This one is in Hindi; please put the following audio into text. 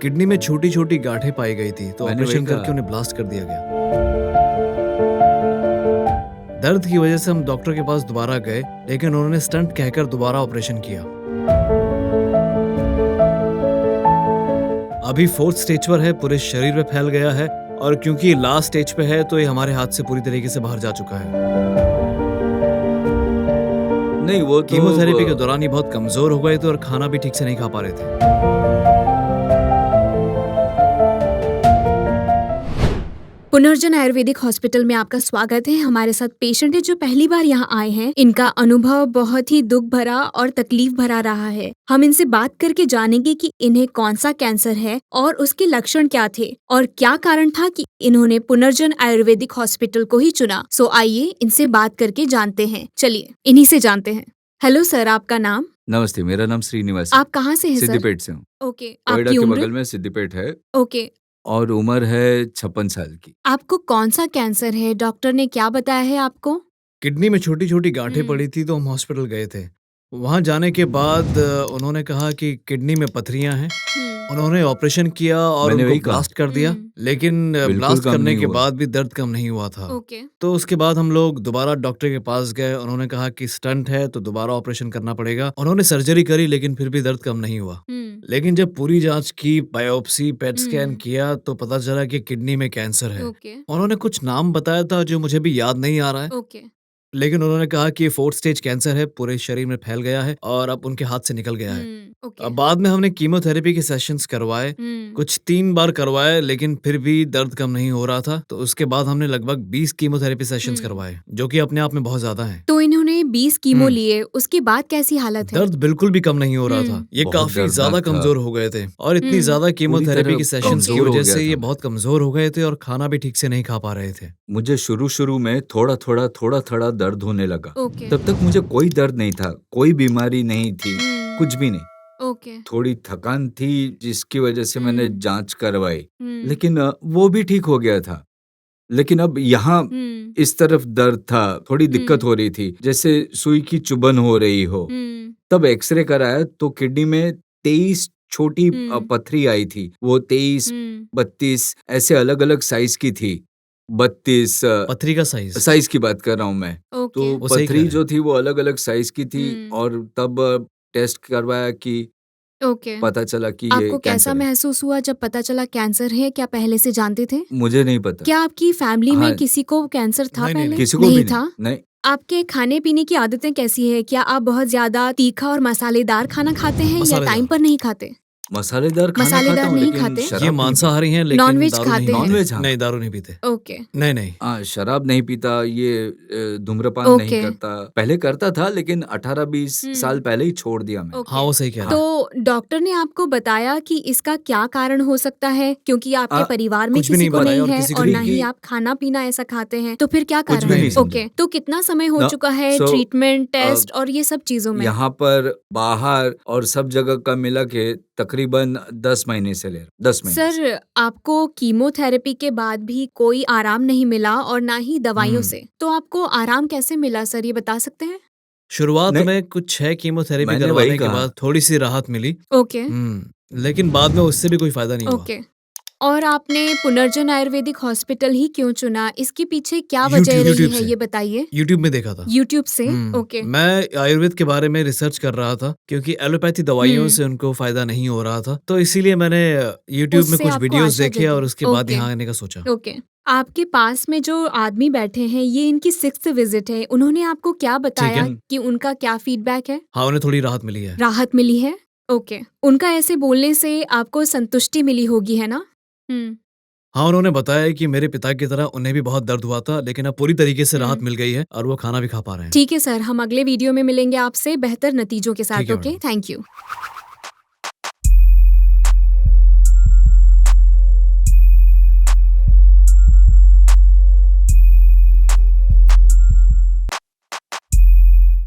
किडनी में छोटी छोटी गांठें पाई गई थी, तो मैंने वही ऑपरेशन कहा। करके उन्हें ब्लास्ट कर दिया गया। दर्द की वजह से हम डॉक्टर के पास दोबारा गए, लेकिन उन्होंने स्टंट कहकर दोबारा ऑपरेशन किया। अभी 4th स्टेज पर है, पूरे शरीर में फैल गया है, और क्योंकि लास्ट स्टेज पे है तो ये हमारे हाथ से पूरी तरीके से बाहर जा चुका है। नहीं, वो तो कीमोथेरेपी के दौरान ये बहुत कमजोर हो गए थे और खाना भी ठीक से नहीं खा पा रहे थे। पुनर्जन आयुर्वेदिक हॉस्पिटल में आपका स्वागत है। हमारे साथ पेशेंट है जो पहली बार यहाँ आए हैं। इनका अनुभव बहुत ही दुख भरा और तकलीफ भरा रहा है। हम इनसे बात करके जानेंगे कि इन्हें कौन सा कैंसर है और उसके लक्षण क्या थे और क्या कारण था कि इन्होंने पुनर्जन आयुर्वेदिक हॉस्पिटल को ही चुना। सो आइए इनसे बात करके जानते हैं। चलिए इन्हीं से जानते हैं। हेलो सर, आपका नाम? नमस्ते, मेरा नाम श्रीनिवास है। आप कहाँ से हैं सर? सिद्धिपेट से हूँ। ओके, नोएडा आपकी के उम्र? बगल में सिद्धिपेट है ओके, और उम्र है 56 साल की। आपको कौन सा कैंसर है? डॉक्टर ने क्या बताया है आपको? किडनी में छोटी छोटी गांठें पड़ी थी, तो हम हॉस्पिटल गए थे। वहां जाने के बाद उन्होंने कहा कि किडनी में पथरियां हैं। उन्होंने ऑपरेशन किया और मैंने उनको वही कहा। ब्लास्ट कर दिया, लेकिन ब्लास्ट कम करने नहीं के हुआ। बाद भी दर्द कम नहीं हुआ था। ओके, तो उसके बाद हम लोग दोबारा डॉक्टर के पास गए। उन्होंने कहा कि स्टंट है तो दोबारा ऑपरेशन करना पड़ेगा। उन्होंने सर्जरी करी, लेकिन फिर भी दर्द कम नहीं हुआ। लेकिन जब पूरी जांच की, बायोप्सी, पेट स्कैन किया, तो पता चला कि किडनी में कैंसर है। ओके, उन्होंने कुछ नाम बताया था जो मुझे भी याद नहीं आ रहा है, ओके, लेकिन उन्होंने कहा कि 4th स्टेज कैंसर है, पूरे शरीर में फैल गया है और अब उनके हाथ से निकल गया है। ओके, अब बाद में हमने कीमोथेरेपी के सेशंस करवाए, कुछ 3 बार करवाए, लेकिन फिर भी दर्द कम नहीं हो रहा था। तो उसके बाद हमने लगभग 20 कीमोथेरेपी सेशंस करवाए, जो कि अपने आप में बहुत ज्यादा हैं। तो इन्होंने 20 कीमो लिए, उसके बाद कैसी हालत है? दर्द बिल्कुल भी कम नहीं हो रहा था। ये बहुत काफी दर्दनाक ज्यादा था। कमजोर हो गए थे, और इतनी ज्यादा कीमोथेरेपी तरह की सेशंस की कमजोर हो वजह गया से ये था। बहुत कमजोर हो गए थे और खाना भी ठीक से नहीं खा पा रहे थे। मुझे शुरू में थोड़ा दर्द होने लगा। ओके, तब तक मुझे कोई दर्द नहीं था, कोई बीमारी नहीं थी, कुछ भी नहीं। ओके, थोड़ी थकान थी जिसकी वजह से मैंने जांच करवाई, लेकिन लेकिन वो भी ठीक हो गया था। लेकिन अब यहाँ इस तरफ दर्द था, थोड़ी दिक्कत हो रही थी, जैसे सुई की चुभन हो रही हो। तब एक्सरे कराया तो किडनी में 23 छोटी पथरी आई थी। वो 23, 32 ऐसे अलग अलग साइज की थी। 32 पथरी का साइज? साइज की बात कर रहा हूँ मैं। ओके, तो वो सही कह पथरी रहे जो थी वो अलग अलग साइज की थी, और तब टेस्ट करवाया कि ओके, पता चला कि ये आपको कैसा कैंसर है। महसूस हुआ जब पता चला कैंसर है? क्या पहले से जानते थे? मुझे नहीं पता, क्या आपकी फैमिली में हाँ। किसी को कैंसर था नहीं, नहीं, पहले? किसी को भी था? नहीं। आपके खाने पीने की आदतें कैसी है? क्या आप बहुत ज्यादा तीखा और मसालेदार खाना खाते हैं या मसालेदार। टाइम पर नहीं खाते? मसालेदार खाना मसालेदार खाता हूँ, नहीं लेकिन खाते? शराब ये नहीं मांसाहारी हैं, लेकिन नॉनवेज दारू खाते नहीं हैं? पीते। नॉनवेज, हाँ। नहीं, दारू नहीं पीते। ओके, नहीं, नहीं। पीता। शराब नहीं पीता, ये धूम्रपान नहीं ओके। करता। पहले करता था, लेकिन 18-20 साल पहले ही छोड़ दिया मैं। ओके। हाँ, वो सही कह रहा है। तो डॉक्टर ने आपको बताया कि इसका क्या कारण हो सकता है? क्योंकि आपके परिवार में कुछ भी किसी नहीं को बताया नहीं और है किसी को और नहीं ना ही कि- आप खाना पीना ऐसा खाते हैं, तो फिर क्या कुछ कारण भी है? नहीं समझा। ओके, तो कितना समय हो ना, चुका है so, ट्रीटमेंट, टेस्ट और ये सब चीजों में? यहाँ पर बाहर और सब जगह का मिला के तकरीबन 10 महीने से 10 महीने से। सर, आपको कीमोथेरेपी के बाद भी कोई आराम नहीं मिला और ना ही दवाइयों से, तो आपको आराम कैसे मिला सर, ये बता सकते हैं? शुरुआत नहीं, में कुछ 6 कीमोथेरेपी मैंने करवाने वही के कहा। बाद थोड़ी सी राहत मिली। ओके, लेकिन बाद में उससे भी कोई फायदा नहीं हुआ। ओके। और आपने पुनर्जन आयुर्वेदिक हॉस्पिटल ही क्यों चुना? इसके पीछे क्या वजह रही यूट्यूब है, से। ये बताइए। यूट्यूब में देखा था। यूट्यूब से? ओके, मैं आयुर्वेद के बारे में रिसर्च कर रहा था, क्योंकि एलोपैथी दवाइयों से उनको फायदा नहीं हो रहा था, तो इसीलिए मैंने यूट्यूब में उससे कुछ आपको वीडियोस आशा देखे जगी। और उसके बाद ओके। यहाँ आने का सोचा। ओके। आपके पास में जो आदमी बैठे हैं, ये इनकी 6th विजिट है। उन्होंने आपको क्या बताया है। कि उनका क्या फीडबैक है? हाँ, उन्हें थोड़ी राहत मिली है। राहत मिली है? ओके। उनका ऐसे बोलने से आपको संतुष्टि मिली होगी, है ना? हाँ, उन्होंने बताया कि मेरे पिता की तरह उन्हें भी बहुत दर्द हुआ था, लेकिन अब पूरी तरीके से राहत मिल गई है और वो खाना भी खा पा रहे हैं। ठीक है सर, हम अगले वीडियो में मिलेंगे आपसे बेहतर नतीजों के ठीक साथ। है, ओके, मैडम। Thank you.